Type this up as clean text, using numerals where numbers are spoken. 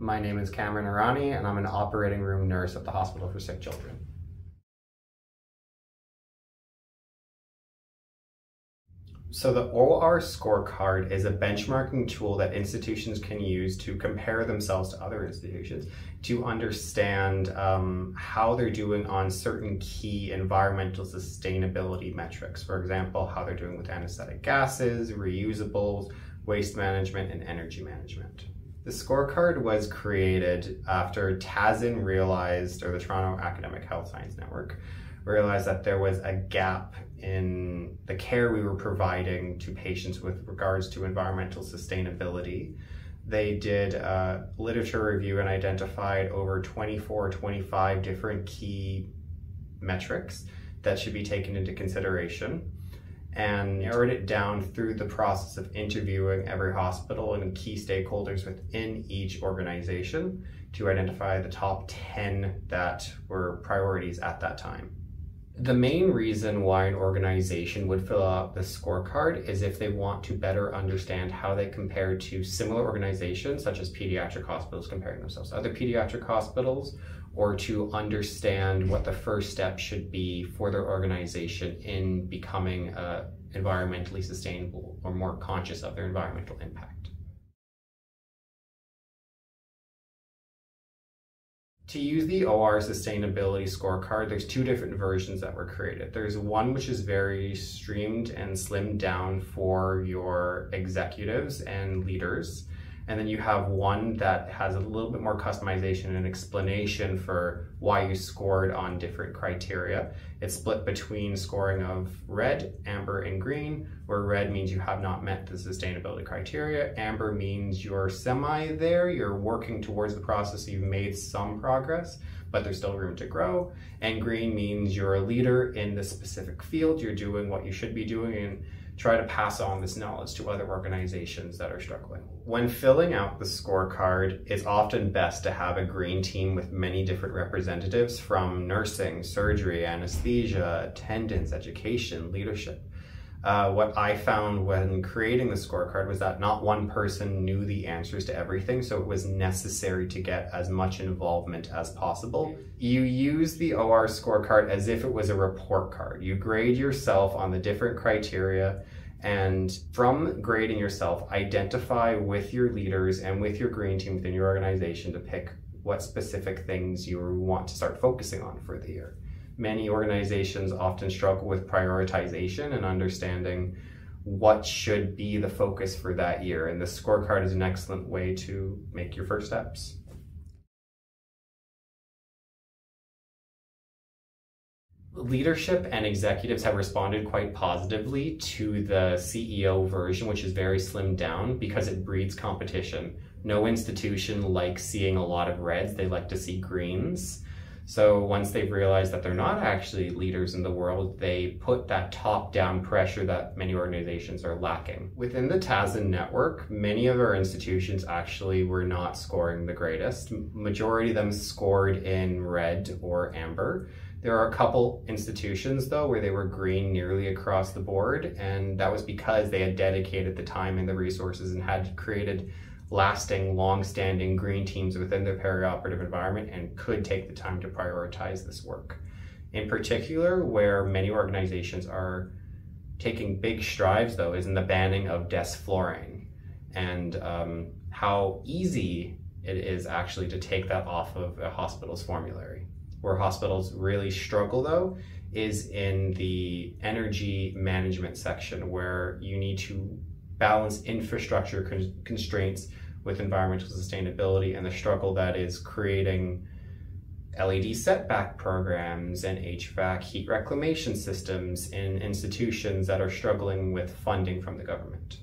My name is Cameron Arani, and I'm an operating room nurse at the Hospital for Sick Children. So the OR scorecard is a benchmarking tool that institutions can use to compare themselves to other institutions to understand how they're doing on certain key environmental sustainability metrics. For example, how they're doing with anesthetic gases, reusables, waste management, and energy management. The scorecard was created after TASN realized, or the Toronto Academic Health Science Network, realized that there was a gap in the care we were providing to patients with regards to environmental sustainability. They did a literature review and identified over 25 different key metrics that should be taken into consideration, and narrowed it down through the process of interviewing every hospital and key stakeholders within each organization to identify the top 10 that were priorities at that time. The main reason why an organization would fill out the scorecard is if they want to better understand how they compare to similar organizations, such as pediatric hospitals comparing themselves to other pediatric hospitals, or to understand what the first step should be for their organization in becoming environmentally sustainable or more conscious of their environmental impact. To use the OR Sustainability Scorecard, there's two different versions that were created. There's one which is very streamed and slimmed down for your executives and leaders. And then you have one that has a little bit more customization and explanation for why you scored on different criteria. It's split between scoring of red, amber, and green, where red means you have not met the sustainability criteria. Amber means you're semi there, you're working towards the process, you've made some progress, but there's still room to grow. And green means you're a leader in the specific field, you're doing what you should be doing, and try to pass on this knowledge to other organizations that are struggling. When filling out the scorecard, it's often best to have a green team with many different representatives from nursing, surgery, anesthesia, attendance, education, leadership. What I found when creating the scorecard was that not one person knew the answers to everything, so it was necessary to get as much involvement as possible. You use the OR scorecard as if it was a report card. You grade yourself on the different criteria, and from grading yourself, identify with your leaders and with your green team within your organization to pick what specific things you want to start focusing on for the year. Many organizations often struggle with prioritization and understanding what should be the focus for that year, and the scorecard is an excellent way to make your first steps. Leadership and executives have responded quite positively to the CEO version, which is very slimmed down because it breeds competition. No institution likes seeing a lot of reds, they like to see greens. So once they've realized that they're not actually leaders in the world, they put that top-down pressure that many organizations are lacking. Within the TASN network, many of our institutions actually were not scoring the greatest. Majority of them scored in red or amber. There are a couple institutions though where they were green nearly across the board, and that was because they had dedicated the time and the resources and had created lasting, long-standing green teams within their perioperative environment and could take the time to prioritize this work. In particular, where many organizations are taking big strides though is in the banning of desflurane, and how easy it is actually to take that off of a hospital's formulary. Where hospitals really struggle though is in the energy management section, where you need to balance infrastructure constraints with environmental sustainability, and the struggle that is creating LED setback programs and HVAC heat reclamation systems in institutions that are struggling with funding from the government.